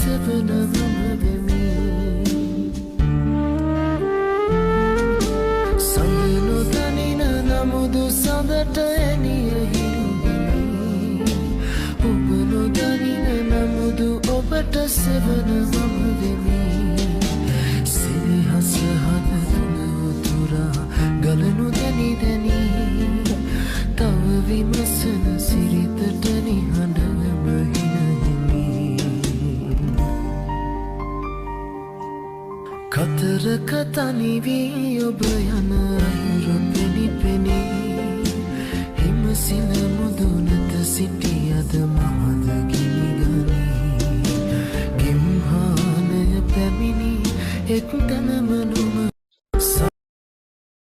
සෙවන මම වෙමි සඳනු තනින නමුදු සඳට එනිය හිරුහිමි ඔබ නොදනින නමුදු ඔබට සෙවන මම වෙමි සිරිහස හදතුන උතුරා ගලනු දැනි දැනි තව විමසන සිරිතට නිහඬවම හිනහිමි කතරක තනි වී ඔබ යන